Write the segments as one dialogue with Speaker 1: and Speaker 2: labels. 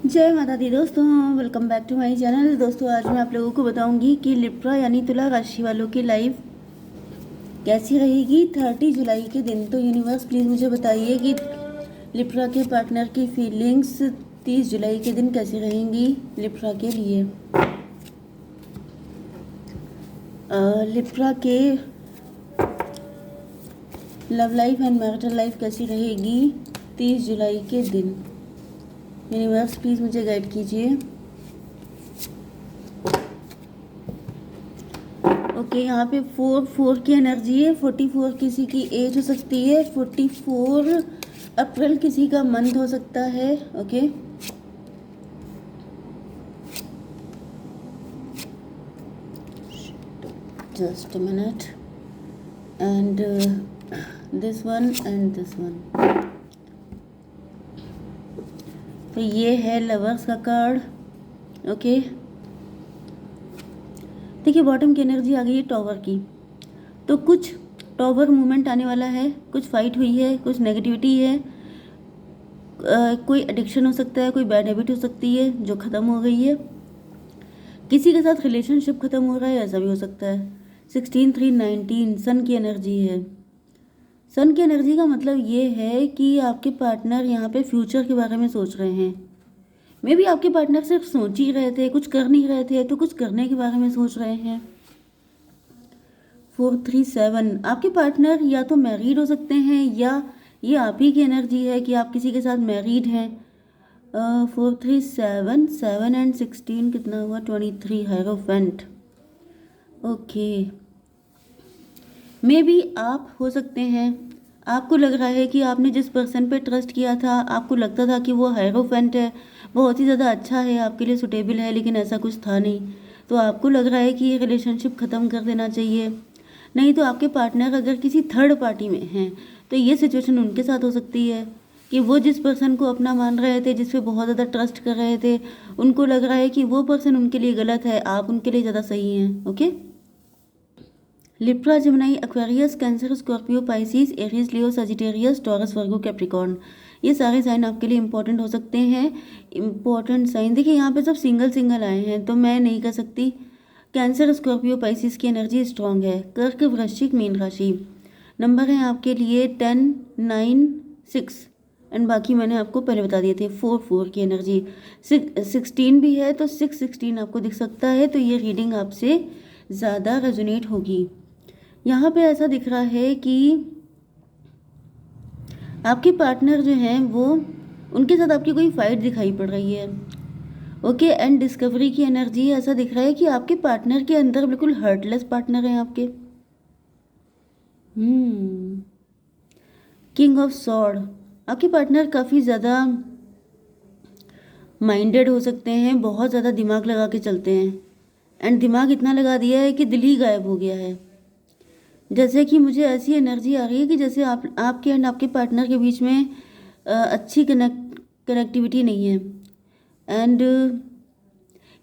Speaker 1: जय माता दी दोस्तों, welcome back to my channel. दोस्तों आज मैं आप लोगों को बताऊंगी कि लिब्रा यानी तुला राशि वालों की लाइफ कैसी रहेगी 30 जुलाई के दिन। तो यूनिवर्स प्लीज़ मुझे बताइए कि लिब्रा के पार्टनर की फीलिंग्स 30 जुलाई के दिन कैसी रहेंगी लिब्रा के लिए। लिब्रा के love life and marital life कैसी रहेगी 30 जुलाई के दिन। यूनिवर्स प्लीज़ मुझे गाइड कीजिए। ओके, यहाँ पे 4 की एनर्जी है। 44 किसी की एज हो सकती है। 44 अप्रैल किसी का मंथ हो सकता है। Okay, just minute and this one and this one. तो ये है लवर्स का कार्ड। ओके, देखिए बॉटम की एनर्जी आ गई है टॉवर की। तो कुछ टॉवर मूवमेंट आने वाला है, कुछ फाइट हुई है, कुछ नेगेटिविटी है, कोई एडिक्शन हो सकता है, कोई बैड हैबिट हो सकती है जो ख़त्म हो गई है, किसी के साथ रिलेशनशिप ख़त्म हो रहा है, ऐसा भी हो सकता है। 16 3 19 सन की एनर्जी है। सन की एनर्जी का मतलब ये है कि आपके पार्टनर यहाँ पे फ्यूचर के बारे में सोच रहे हैं। मे बी आपके पार्टनर सिर्फ सोच ही रहे थे, कुछ कर नहीं रहे थे, तो कुछ करने के बारे में सोच रहे हैं। 437 आपके पार्टनर या तो मैरिड हो सकते हैं या ये आप ही की एनर्जी है कि आप किसी के साथ मैरिड हैं। 437 7 एंड 16 कितना हुआ 23 हायरोफेंट। ओके, मे बी आप हो सकते हैं, आपको लग रहा है कि आपने जिस पर्सन पे ट्रस्ट किया था, आपको लगता था कि वो हायरोफेंट है, बहुत ही ज़्यादा अच्छा है, आपके लिए सुटेबल है, लेकिन ऐसा कुछ था नहीं। तो आपको लग रहा है कि ये रिलेशनशिप ख़त्म कर देना चाहिए। नहीं तो आपके पार्टनर अगर किसी थर्ड पार्टी में हैं तो ये सिचुएशन उनके साथ हो सकती है कि वो जिस पर्सन को अपना मान रहे थे, जिस पे बहुत ज़्यादा ट्रस्ट कर रहे थे, उनको लग रहा है कि वो पर्सन उनके लिए गलत है, आप उनके लिए ज़्यादा सही हैं। Okay, Libra, Gemini, Aquarius, Cancer, Scorpio, Pisces, Aries, Leo, Sagittarius, Taurus, Virgo, Capricorn, ये सारे साइन आपके लिए इंपॉर्टेंट हो सकते हैं। इंपॉर्टेंट साइन देखिए यहाँ पे सब सिंगल सिंगल आए हैं तो मैं नहीं कर सकती। कैंसर, स्कॉर्पियो, पाइसिस की एनर्जी स्ट्रांग है। कर्क, वृश्चिक, मीन राशि। नंबर हैं आपके लिए 10 9 6 एंड बाकी मैंने आपको पहले बता दिए थे। 4 की एनर्जी। 16 भी है तो 6 16 आपको दिख सकता है, तो ये रीडिंग आपसे ज़्यादा रेजोनेट होगी। यहाँ पे ऐसा दिख रहा है कि आपके पार्टनर जो हैं वो, उनके साथ आपकी कोई फाइट दिखाई पड़ रही है। ओके, एंड डिस्कवरी की एनर्जी ऐसा दिख रहा है कि आपके पार्टनर के अंदर बिल्कुल हर्टलेस पार्टनर हैं आपके। किंग ऑफ सॉर्ड, आपके पार्टनर काफ़ी ज़्यादा माइंडेड हो सकते हैं, बहुत ज़्यादा दिमाग लगा के चलते हैं, एंड दिमाग इतना लगा दिया है कि दिल ही गायब हो गया है। जैसे कि मुझे ऐसी एनर्जी आ रही है कि जैसे आपके एंड आपके पार्टनर के बीच में अच्छी कनेक्टिविटी नहीं है। एंड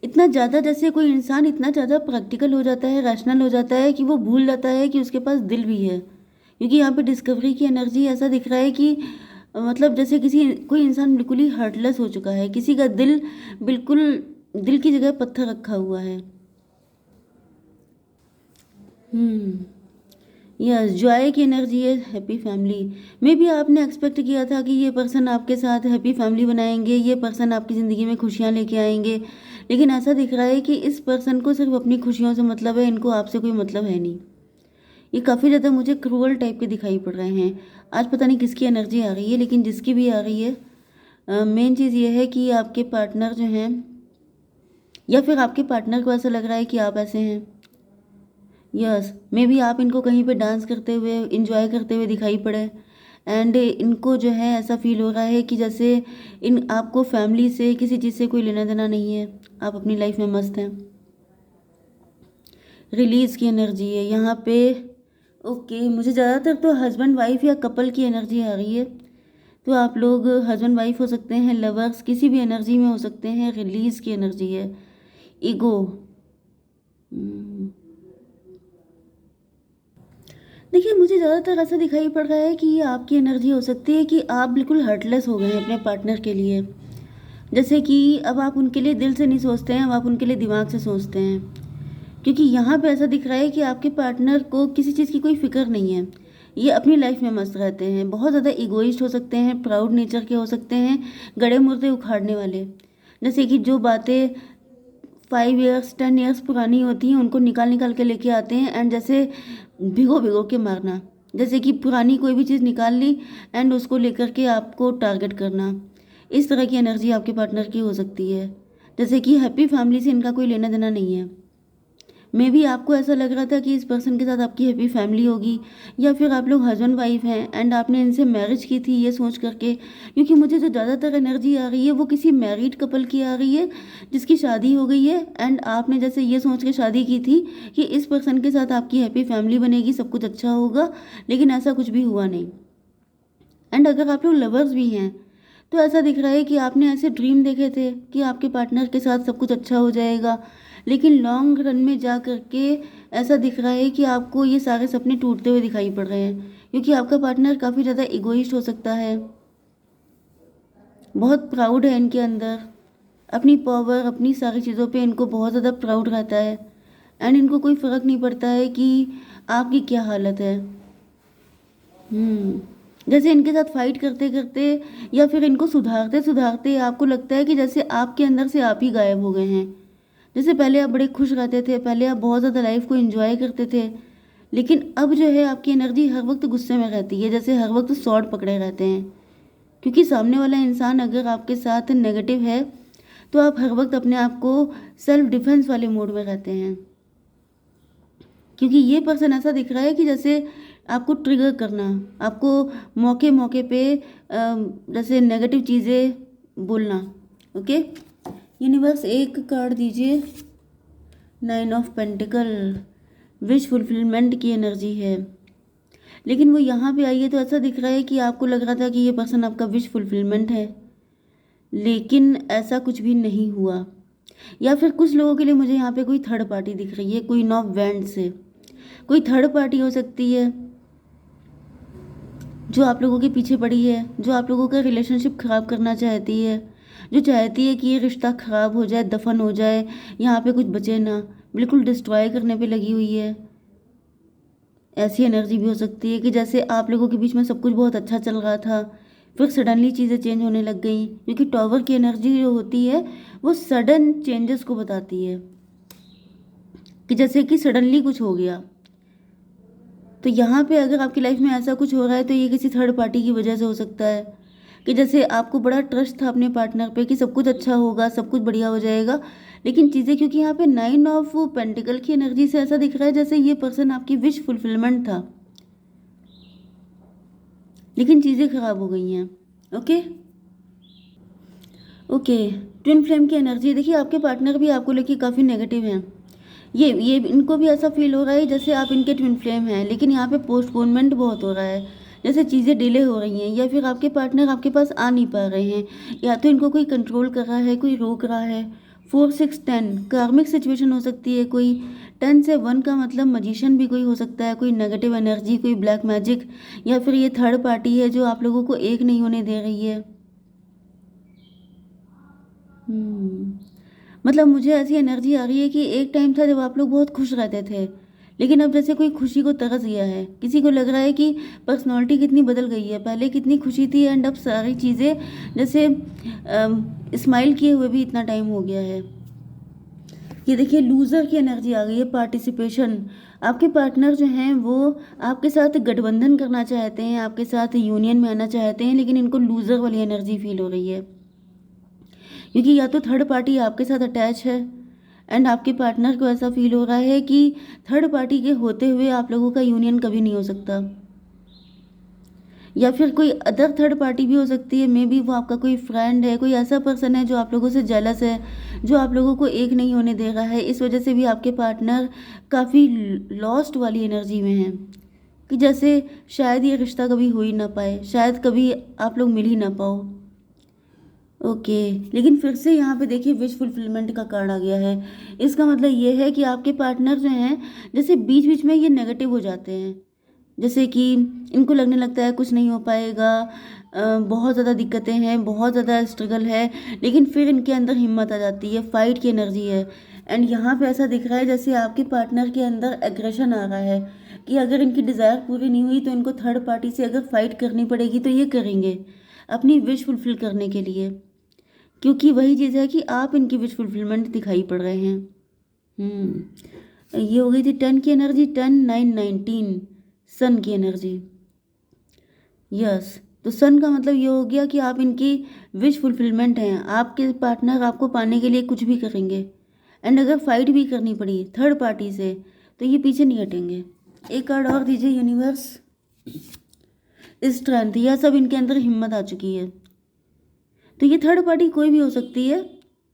Speaker 1: इतना ज़्यादा, जैसे कोई इंसान इतना ज़्यादा प्रैक्टिकल हो जाता है, रैशनल हो जाता है कि वो भूल जाता है कि उसके पास दिल भी है। क्योंकि यहाँ पे डिस्कवरी की एनर्जी ऐसा दिख रहा है कि मतलब जैसे कोई इंसान बिल्कुल ही हार्टलेस हो चुका है, किसी का दिल बिल्कुल, दिल की जगह पत्थर रखा हुआ है। यस, जॉय की एनर्जी है। हैप्पी फैमिली, मे भी आपने एक्सपेक्ट किया था कि ये पर्सन आपके साथ हैप्पी फैमिली बनाएंगे, ये पर्सन आपकी ज़िंदगी में खुशियाँ लेके आएंगे, लेकिन ऐसा दिख रहा है कि इस पर्सन को सिर्फ अपनी खुशियों से मतलब है, इनको आपसे कोई मतलब है नहीं। ये काफ़ी ज़्यादा मुझे क्रूअल टाइप के दिखाई पड़ रहे हैं। आज पता नहीं किसकी एनर्जी आ रही है, लेकिन जिसकी भी आ रही है, मेन चीज़ ये है कि आपके पार्टनर जो हैं, या फिर आपके पार्टनर को ऐसा लग रहा है कि आप ऐसे हैं। यस, मे बी आप इनको कहीं पे डांस करते हुए, इंजॉय करते हुए दिखाई पड़े, एंड इनको जो है ऐसा फील हो रहा है कि जैसे इन आपको फैमिली से, किसी चीज़ से कोई लेना देना नहीं है, आप अपनी लाइफ में मस्त हैं। रिलीज़ की एनर्जी है यहाँ पे। ओके, मुझे ज़्यादातर तो हस्बैंड वाइफ या कपल की एनर्जी आ रही है, तो आप लोग हस्बैंड वाइफ हो सकते हैं, लवर्स किसी भी एनर्जी में हो सकते हैं। रिलीज़ की एनर्जी है। ईगो, देखिए मुझे ज़्यादातर ऐसा दिखाई पड़ रहा है कि ये आपकी एनर्जी हो सकती है कि आप बिल्कुल हर्टलेस हो गए हैं अपने पार्टनर के लिए। जैसे कि अब आप उनके लिए दिल से नहीं सोचते हैं, अब आप उनके लिए दिमाग से सोचते हैं। क्योंकि यहाँ पे ऐसा दिख रहा है कि आपके पार्टनर को किसी चीज़ की कोई फ़िक्र नहीं है। ये अपनी लाइफ में मस्त रहते हैं, बहुत ज़्यादा इगोइस्ट हो सकते हैं, प्राउड नेचर के हो सकते हैं, गड़े मुर्दे उखाड़ने वाले। जैसे कि जो बातें 5 ईयर्स 10 ईयर्स पुरानी होती हैं उनको निकाल निकाल के लेके आते हैं, एंड जैसे भिगो भिगो के मारना। जैसे कि पुरानी कोई भी चीज़ निकाल ली एंड उसको लेकर के आपको टारगेट करना। इस तरह की एनर्जी आपके पार्टनर की हो सकती है। जैसे कि हैप्पी फैमिली से इनका कोई लेना देना नहीं है। मे बी आपको ऐसा लग रहा था कि इस पर्सन के साथ आपकी हैप्पी फैमिली होगी, या फिर आप लोग हस्बैंड वाइफ हैं एंड आपने इनसे मैरिज की थी ये सोच करके। क्योंकि मुझे जो ज़्यादातर एनर्जी आ रही है वो किसी मैरिड कपल की आ रही है जिसकी शादी हो गई है, एंड आपने जैसे ये सोच के शादी की थी कि इस पर्सन के साथ आपकी हैप्पी फैमिली बनेगी, सब कुछ अच्छा होगा, लेकिन ऐसा कुछ भी हुआ नहीं। एंड अगर आप लोग लवर्स भी हैं तो ऐसा दिख रहा है कि आपने ऐसे ड्रीम देखे थे कि आपके पार्टनर के साथ सब कुछ अच्छा हो जाएगा, लेकिन लॉन्ग रन में जा करके ऐसा दिख रहा है कि आपको ये सारे सपने टूटते हुए दिखाई पड़ रहे हैं। क्योंकि आपका पार्टनर काफ़ी ज़्यादा इगोइस्ट हो सकता है, बहुत प्राउड है इनके अंदर, अपनी पावर अपनी सारी चीज़ों पे इनको बहुत ज़्यादा प्राउड रहता है, एंड इनको कोई फ़र्क नहीं पड़ता है कि आपकी क्या हालत है। जैसे इनके साथ फाइट करते करते या फिर इनको सुधारते सुधारते आपको लगता है कि जैसे आपके अंदर से आप ही गायब हो गए हैं। जैसे पहले आप बड़े खुश रहते थे, पहले आप बहुत ज़्यादा लाइफ को एंजॉय करते थे, लेकिन अब जो है आपकी एनर्जी हर वक्त गुस्से में रहती है, जैसे हर वक्त स्वॉर्ड पकड़े रहते हैं। क्योंकि सामने वाला इंसान अगर आपके साथ नेगेटिव है तो आप हर वक्त अपने आप को सेल्फ डिफेंस वाले मोड में रहते हैं। क्योंकि ये पर्सन ऐसा दिख रहा है कि जैसे आपको ट्रिगर करना, आपको मौके मौके पे जैसे नेगेटिव चीज़ें बोलना। ओके, यूनिवर्स एक कार्ड दीजिए। 9 ऑफ पेंटिकल, विश फुलफिलमेंट की एनर्जी है, लेकिन वो यहाँ पे आई है तो ऐसा दिख रहा है कि आपको लग रहा था कि ये पर्सन आपका विश फुलफिलमेंट है, लेकिन ऐसा कुछ भी नहीं हुआ। या फिर कुछ लोगों के लिए मुझे यहाँ पे कोई थर्ड पार्टी दिख रही है, क्वीन ऑफ वैंड से कोई थर्ड पार्टी हो सकती है जो आप लोगों के पीछे पड़ी है, जो आप लोगों का रिलेशनशिप ख़राब करना चाहती है, जो चाहती है कि ये रिश्ता ख़राब हो जाए, दफन हो जाए, यहाँ पे कुछ बचे ना, बिल्कुल डिस्ट्रॉय करने पे लगी हुई है। ऐसी एनर्जी भी हो सकती है कि जैसे आप लोगों के बीच में सब कुछ बहुत अच्छा चल रहा था, फिर सडनली चीज़ें चेंज होने लग गई। क्योंकि टॉवर की एनर्जी जो होती है वो सडन चेंजेस को बताती है, कि जैसे कि सडनली कुछ हो गया। तो यहाँ पे अगर आपकी लाइफ में ऐसा कुछ हो रहा है तो ये किसी थर्ड पार्टी की वजह से हो सकता है, कि जैसे आपको बड़ा ट्रस्ट था अपने पार्टनर पे कि सब कुछ अच्छा होगा, सब कुछ बढ़िया हो जाएगा, लेकिन चीज़ें, क्योंकि यहाँ पे 9 ऑफ पेंटिकल की एनर्जी से ऐसा दिख रहा है जैसे ये पर्सन आपकी विश फुलफिलमेंट था, लेकिन चीज़ें खराब हो गई हैं। ओके ओके, ट्विन फ्लेम की एनर्जी देखिए, आपके पार्टनर भी आपको लेके काफ़ी नेगेटिव हैं। ये इनको भी ऐसा फील हो रहा है जैसे आप इनके ट्विन फ्लेम हैं, लेकिन यहाँ पे पोस्टपोनमेंट बहुत हो रहा है, जैसे चीज़ें डिले हो रही हैं, या फिर आपके पार्टनर आपके पास आ नहीं पा रहे हैं, या तो इनको कोई कंट्रोल कर रहा है, कोई रोक रहा है। 4 6 10 कार्मिक सिचुएशन हो सकती है कोई। 10 से 1 का मतलब मजिशियन भी कोई हो सकता है, कोई नेगेटिव एनर्जी, कोई ब्लैक मैजिक, या फिर ये थर्ड पार्टी है जो आप लोगों को एक नहीं होने दे रही है। मतलब मुझे ऐसी एनर्जी आ रही है कि एक टाइम था जब आप लोग बहुत खुश रहते थे, लेकिन अब जैसे कोई खुशी को तरस गया है, किसी को लग रहा है कि पर्सनालिटी कितनी बदल गई है, पहले कितनी खुशी थी एंड अब सारी चीज़ें जैसे स्माइल किए हुए भी इतना टाइम हो गया है। ये देखिए लूज़र की एनर्जी आ गई है, पार्टिसिपेशन। आपके पार्टनर जो हैं वो आपके साथ गठबंधन करना चाहते हैं, आपके साथ यूनियन में आना चाहते हैं, लेकिन इनको लूज़र वाली एनर्जी फील हो रही है। क्योंकि या तो थर्ड पार्टी आपके साथ अटैच है, एंड आपके पार्टनर को ऐसा फील हो रहा है कि थर्ड पार्टी के होते हुए आप लोगों का यूनियन कभी नहीं हो सकता। या फिर कोई अदर थर्ड पार्टी भी हो सकती है, मे बी वो आपका कोई फ्रेंड है, कोई ऐसा पर्सन है जो आप लोगों से जेलस है, जो आप लोगों को एक नहीं होने दे रहा है। इस वजह से भी आपके पार्टनर काफ़ी लॉस्ट वाली एनर्जी में हैं, कि जैसे शायद ये रिश्ता कभी हो ही ना पाए, शायद कभी आप लोग मिल ही ना पाओ। ओके, लेकिन फिर से यहाँ पे देखिए विश फुलफिलमेंट का कार्ड आ गया है। इसका मतलब ये है कि आपके पार्टनर जो हैं जैसे बीच बीच में ये नेगेटिव हो जाते हैं, जैसे कि इनको लगने लगता है कुछ नहीं हो पाएगा, बहुत ज़्यादा दिक्कतें हैं, बहुत ज़्यादा स्ट्रगल है, लेकिन फिर इनके अंदर हिम्मत आ जाती है, फाइट की एनर्जी है। एंड यहाँ पे ऐसा दिख रहा है जैसे आपके पार्टनर के अंदर एग्रेशन आ रहा है कि अगर इनकी डिज़ायर पूरी नहीं हुई तो इनको थर्ड पार्टी से अगर फाइट करनी पड़ेगी तो ये करेंगे अपनी विश फुलफिल करने के लिए, क्योंकि वही चीज़ है कि आप इनकी विश फुलफिलमेंट दिखाई पड़ रहे हैं। ये हो गई थी 10 की एनर्जी, 10 9 19 सन की एनर्जी। यस, तो सन का मतलब ये हो गया कि आप इनकी विश फुलफिलमेंट हैं, आपके पार्टनर आपको पाने के लिए कुछ भी करेंगे। एंड अगर फाइट भी करनी पड़ी थर्ड पार्टी से तो ये पीछे नहीं हटेंगे। एक कार्ड और दीजिए यूनिवर्स। स्ट्रेंथ, यह सब इनके अंदर हिम्मत आ चुकी है। तो ये थर्ड पार्टी कोई भी हो सकती है,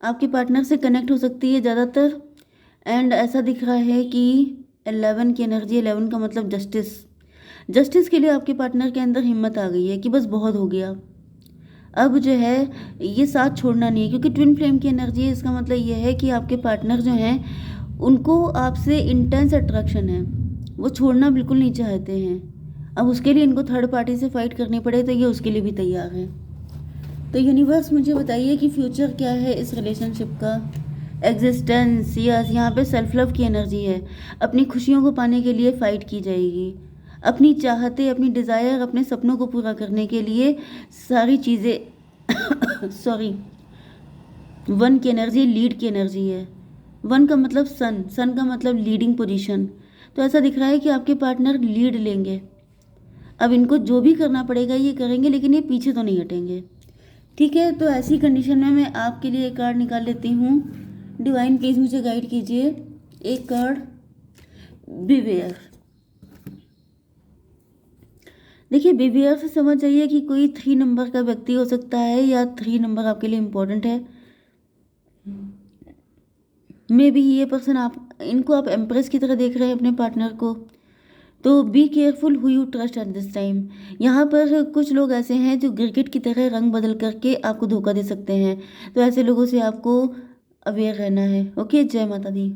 Speaker 1: आपके पार्टनर से कनेक्ट हो सकती है ज़्यादातर। एंड ऐसा दिख रहा है कि 11 की एनर्जी, 11 का मतलब जस्टिस। जस्टिस के लिए आपके पार्टनर के अंदर हिम्मत आ गई है कि बस बहुत हो गया, अब जो है ये साथ छोड़ना नहीं है, क्योंकि ट्विन फ्लेम की एनर्जी है। इसका मतलब ये है कि आपके पार्टनर जो हैं उनको आपसे इंटेंस अट्रैक्शन है, वो छोड़ना बिल्कुल नहीं चाहते हैं। अब उसके लिए इनको थर्ड पार्टी से फाइट करनी पड़े तो ये उसके लिए भी तैयार है। तो यूनिवर्स मुझे बताइए कि फ्यूचर क्या है इस रिलेशनशिप का। एग्जिस्टेंस, यस, यहाँ पे सेल्फ लव की एनर्जी है। अपनी खुशियों को पाने के लिए फाइट की जाएगी, अपनी चाहते, अपनी डिज़ायर, अपने सपनों को पूरा करने के लिए सारी चीज़ें सॉरी, 1 की एनर्जी लीड की एनर्जी है। 1 का मतलब सन, सन का मतलब लीडिंग पोजीशन। तो ऐसा दिख रहा है कि आपके पार्टनर लीड लेंगे, अब इनको जो भी करना पड़ेगा ये करेंगे, लेकिन ये पीछे तो नहीं हटेंगे। ठीक है, तो ऐसी कंडीशन में मैं आपके लिए एक कार्ड निकाल लेती हूँ। डिवाइन प्लीज मुझे गाइड कीजिए। एक कार्ड, बिवेयर। देखिए, बिवेयर से समझ जाइए कि कोई 3 नंबर का व्यक्ति हो सकता है या 3 नंबर आपके लिए इम्पोर्टेंट है। मे बी ये पर्सन, आप इनको आप एम्प्रेस की तरह देख रहे हैं अपने पार्टनर को। तो be careful who you trust at this time. यहाँ पर कुछ लोग ऐसे हैं जो गिरगिट की तरह रंग बदल करके आपको धोखा दे सकते हैं, तो ऐसे लोगों से आपको अवेयर रहना है। ओके, जय माता दी।